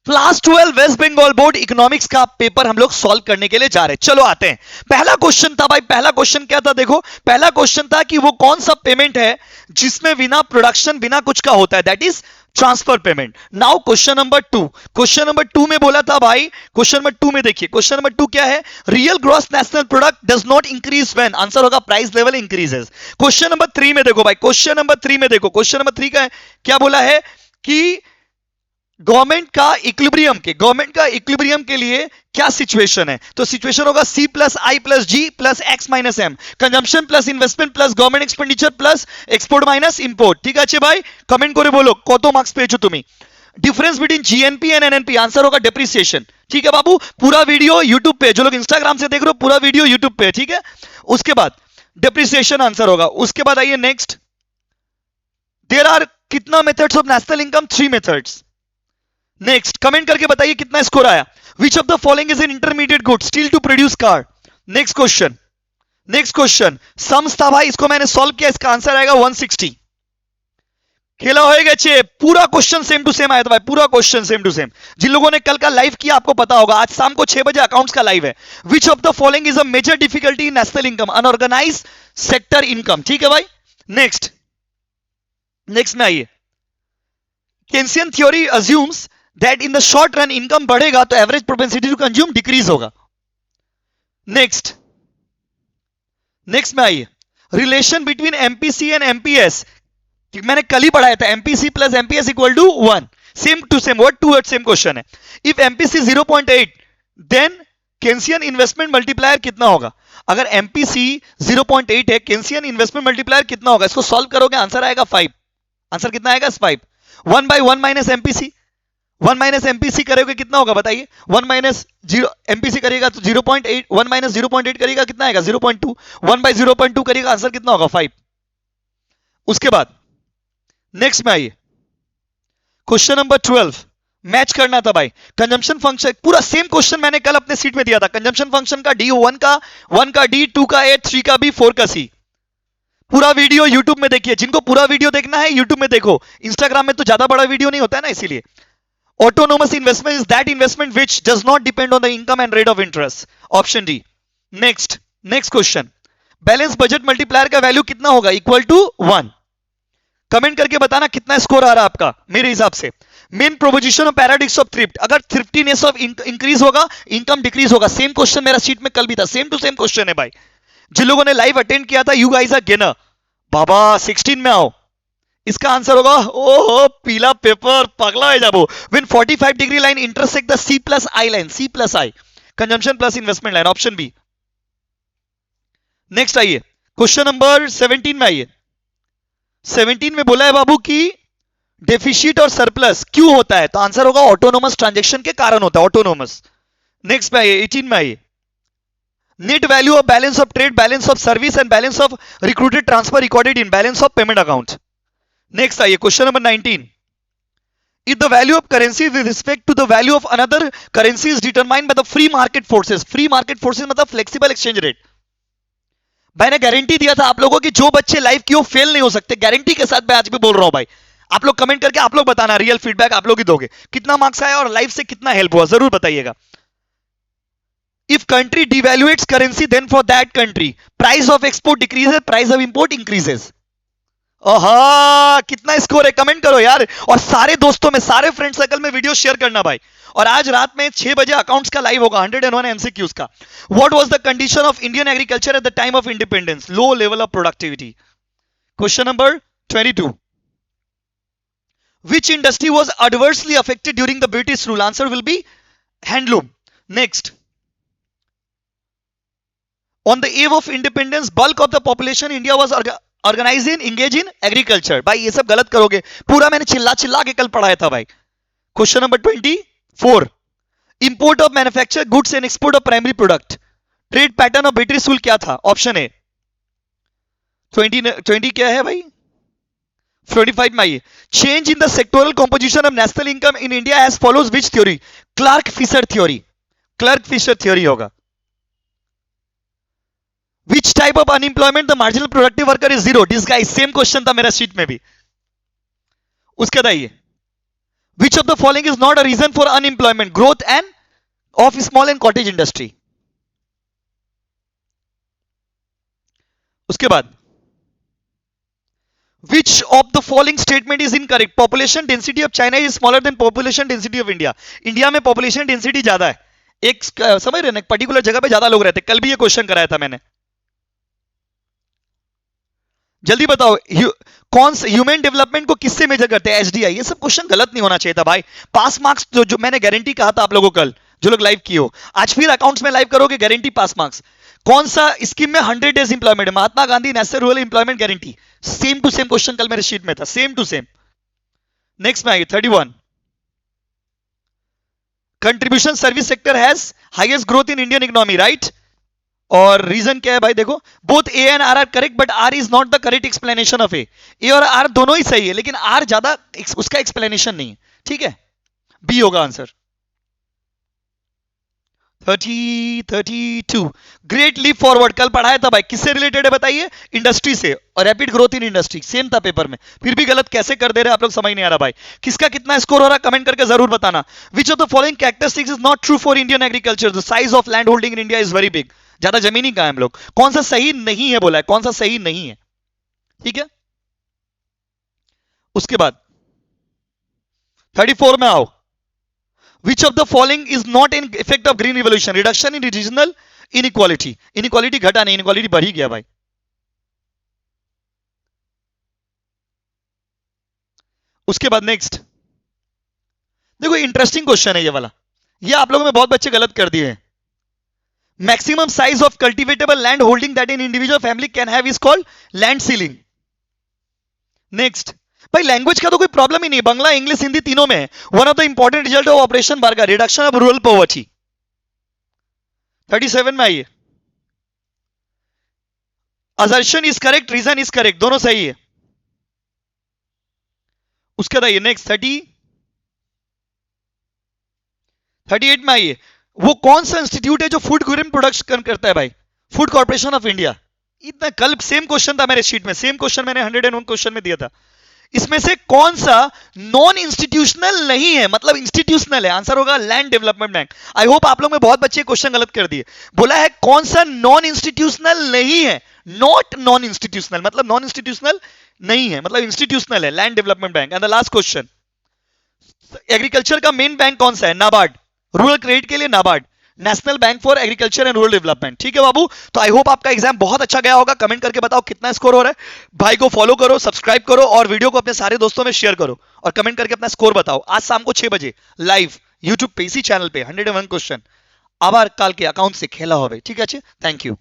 Class 12 West Bengal board economics का paper हम लोग सॉल्व करने के लिए जा रहे हैं। चलो आते हैं। पहला क्वेश्चन था भाई, पहला क्वेश्चन क्या था देखो, पहला क्वेश्चन था कि वो कौन सा पेमेंट है जिसमें बिना प्रोडक्शन बिना कुछ का होता है, that is transfer payment. Now question number 2, question number 2 में बोला था भाई, क्वेश्चन नंबर 2 में देखिए, क्वेश्चन नंबर 2 क्या है, real gross national product does not increase when, answer होगा price level increases. Question number 3 में देखो भाई, क्वेश्चन नंबर 3 में देखो, क्वेश्चन नंबर 3 का है, क्या बोला है कि गवर्नमेंट का इक्विलिब्रियम के लिए क्या सिचुएशन है, तो सिचुएशन होगा C plus I plus G plus X minus M, consumption plus investment plus government expenditure plus export minus import. ठीक है भाई, कमेंट करे बोलो कत मार्क्स पेয়েছো তুমি। Difference between GNP and NNP, answer होगा डेप्रिसिएशन। ठीक है बाबू, पूरा वीडियो यूट्यूब पे, जो लोग इंस्टाग्राम से देख रहे हो पूरा वीडियो यूट्यूब पे, ठीक है। उसके बाद डेप्रिसिएशन आंसर होगा। उसके बाद आइए नेक्स्ट, देयर आर कितना methods of national income, 3 methods. Next comment करके बताइए कितना स्कोर आया। Which of the following is an intermediate good steel to produce car. Next question, next question sums था भाई, इसको मैंने सॉल्व किया, इसका आंसर आएगा 160। खेला होएगा चे, पूरा क्वेश्चन सेम टू सेम आया था भाई, पूरा क्वेश्चन सेम टू सेम। जिन लोगों ने कल का लाइव किया आपको पता होगा, आज शाम को 6 बजे अकाउंट्स का लाइव है। Which of the following is a major difficulty in national income, unorganised sector income. ठीक है भाई, नेक्स्ट, नेक्स्ट में आइए, Keynesian theory assumes that in the short run income बढ़ेगा तो average propensity to consume decrease होगा। Next, next में आइए, relation between MPC and MPS, मैंने कल ही पढ़ाया था, MPC plus MPS equal to 1, same to same, word to word same question है। If MPC 0.8 then Keynesian investment multiplier कितना होगा। अगर एमपीसी 0.8 है, केन्सियन इन्वेस्टमेंट मल्टीप्लायर कितना होगा, इसको सॉल्व करोगे आंसर आएगा 5। आंसर कितना आएगा 5। 1 by 1 minus MPC, 1 minus MPC करोगे कितना होगा बताइए, 1 माइनस 0 एमपीसी करेगा तो 0.8, 1 माइनस 0.8 करेगा कितना आएगा 0.2, 1 by 0.2 करेगा आंसर कितना होगा 5। उसके बाद नेक्स्ट में आइए, क्वेश्चन नंबर 12 मैच करना था भाई, कंजम्पशन फंक्शन, पूरा सेम क्वेश्चन मैंने कल अपने सीट में दिया था, कंजम्पशन फंक्शन का डी 1 का डी, 2 का ए, 3 का बी, 4 का सी। पूरा वीडियो यूट्यूब में देखिए, जिनको पूरा वीडियो देखना है यूट्यूब में देखो, इंस्टाग्राम में तो ज्यादा बड़ा वीडियो नहीं होता है ना, इसीलिए। Autonomous investment is that investment which does not depend on the income and rate of interest. Option D. Next, next question. Balance budget multiplier का वैल्यू कितना होगा, इक्वल टू 1। कमेंट करके बताना कितना स्कोर आ रहा है आपका मेरे हिसाब से। Main proposition of paradox of thrift, अगर थ्रिफ्टीनेस ऑफ इंक्रीज होगा इनकम डिक्रीज होगा। सेम क्वेश्चन मेरा शीट में कल भी था, सेम टू सेम क्वेश्चन है भाई। जिन लोगों ने लाइव अटेंड किया था, यू गाइस आर गेनर। बाबा 16 में आओ, इसका आंसर होगा, ओहो पीला पेपर पगला है जाबो, when 45 degree line intersect the C plus I line, C plus I consumption plus investment line, option B. Next आइए, क्वेश्चन नंबर 17 में आइए। 17 में बोला है बाबू कि डेफिशिट और सरप्लस क्यों होता है, तो आंसर होगा ऑटोनोमस ट्रांजेक्शन के कारण होता है, ऑटोनोमस। नेक्स्ट में आइए, 18 में आइए, net value of balance of trade, balance of service and balance of recruited transfer recorded in balance of payment account. Next आइए, question number 19, if the value of currency with respect to the value of another currency is determined by the free market forces, free market forces मतलब flexible exchange rate। मैंने guarantee दिया था आप लोगों की जो बच्चे लाइव की वो फेल नहीं हो सकते, गारंटी के साथ मैं आज भी बोल रहा हूं भाई। आप लोग कमेंट करके आप लोग बताना, रियल फीडबैक आप लोग ही दोगे, कितना मार्क्स आया और लाइव से कितना हेल्प हुआ जरूर बताइएगा। If country devaluates currency then for that country price of export decreases, price of import increases. ओहा कितना स्कोर है कमेंट करो यार, और सारे दोस्तों में, सारे फ्रेंड सर्कल में वीडियो शेयर करना भाई। और आज रात में 6 बजे अकाउंट्स का लाइव होगा, 101 एमसीक्यूज का। What was the condition of Indian agriculture at the time of independence, low level of productivity. Question number 22, which industry was adversely affected during the British rule, answer will be handloom। next, on the eve of independence bulk of the population India was organized in engage in agriculture। भाई ये सब गलत करोगे, पूरा मैंने चिल्ला चिल्ला के कल पढ़ाया था भाई। Question number 24, import of manufacture goods and export of primary product, trade pattern of British rule क्या था, ऑप्शन ए। 20 क्या है भाई, 25 में आइए, change in the sectoral composition of national income in India as follows which theory, Clark Fisher theory, Clark Fisher theory होगा। Which type of unemployment the marginal productive worker is zero, this guy, same question था मेरा sheet में भी। उसके बाद आइए, Which of the following is not a reason for unemployment? Growth and of small and cottage industry. उसके बाद which of the following statement is incorrect? Population density of China is smaller than population density of India. India में population density ज्यादा है, एक समझ रहे ना, एक पर्टिकुलर जगह पे ज्यादा लोग रहते हैं। कल भी ये क्वेश्चन कराया था मैंने। जल्दी बताओ, कौन से ह्यूमन डेवलपमेंट को किससे मेजर करते हैं? एचडीआई। ये सब क्वेश्चन गलत नहीं होना चाहिए था भाई। पास मार्क्स जो मैंने गारंटी कहा था आप लोगों को कल, जो लोग लाइव किए हो, आज फिर अकाउंट्स में लाइव करोगे, गारंटी पास मार्क्स। कौन सा स्कीम में 100 डेज इंप्लॉयमेंट है? Mahatma Gandhi national rural employment guarantee. Same to same question कल मेरे शीट में था, सेम टू सेम। नेक्स्ट में आइए 31। Contribution service sector has highest growth in Indian economy, right? और रीजन क्या है भाई? देखो, both A and R are correct, but R is not the correct explanation of A. A और R दोनों ही सही है, लेकिन आर ज्यादा उसका एक्सप्लेनेशन नहीं है, ठीक है? बी होगा आंसर। 32 ग्रेट लीप फॉरवर्ड कल पढ़ाया था भाई, किससे रिलेटेड है बताइए? इंडस्ट्री से, और rapid growth in industry same था पेपर में, फिर भी गलत कैसे कर दे रहे हैं आप लोग, समझ नहीं आ रहा भाई। किसका कितना स्कोर हो रहा है कमेंट करके जरूर बताना। विच of the following characteristics is not true for Indian agriculture? The size of land holding in India is very big. ज्यादा जमीन ही कहा है हम लोग। कौन सा सही नहीं है बोला है? कौन सा सही नहीं है? ठीक है, उसके बाद 34 में आओ। Which of the following is not in effect of green revolution? Reduction in regional inequality. Inequality घटा नहीं, inequality बढ़ ही गया भाई। उसके बाद नेक्स्ट देखो, इंटरेस्टिंग क्वेश्चन है ये वाला, ये आप लोगों में बहुत बच्चे गलत कर दिए हैं। Maximum size of cultivable land holding that in individual family can have is called land ceiling. Next भाई, लैंग्वेज का तो कोई प्रॉब्लम ही नहीं, बांग्ला इंग्लिश हिंदी तीनों में। One of the important result of operation Barga, reduction of rural poverty. 37 में आइए। Assertion is correct, reason is correct, दोनों सही है। उसके बाद आइए नेक्स्ट 38 में आइए। वो कौन सा इंस्टीट्यूट है जो फूड ग्रेन प्रोडक्शन करता है भाई? Food corporation of India. इतना कल सेम क्वेश्चन था मेरे शीट में, सेम क्वेश्चन मैंने 101 क्वेश्चन में दिया था। इसमें से कौन सा नॉन इंस्टीट्यूशनल नहीं है, मतलब इंस्टीट्यूशनल है? आंसर होगा land development bank. I hope आप लोग में बहुत बच्चे क्वेश्चन गलत कर दिए। बोला है कौन सा नॉन इंस्टीट्यूशनल नहीं है, नॉट नॉन इंस्टीट्यूशनल, मतलब नॉन इंस्टीट्यूशनल नहीं है, मतलब इंस्टीट्यूशनल है, land development bank. And the last question, agriculture का मेन बैंक कौन सा है? नाबार्ड। रूरल क्रेडिट के लिए NABARD, national bank for agriculture and rural development. ठीक है बाबू, तो आई होप आपका एग्जाम बहुत अच्छा गया होगा। कमेंट करके बताओ कितना स्कोर हो रहा है। भाई को फॉलो करो, सब्सक्राइब करो, और वीडियो को अपने सारे दोस्तों में शेयर करो, और कमेंट करके अपना स्कोर बताओ। आज शाम को 6 बजे लाइव यूट्यूब पे इसी चैनल पे 101 क्वेश्चन आभार काल के अकाउंट से खेला होवे। ठीक है, थैंक यू।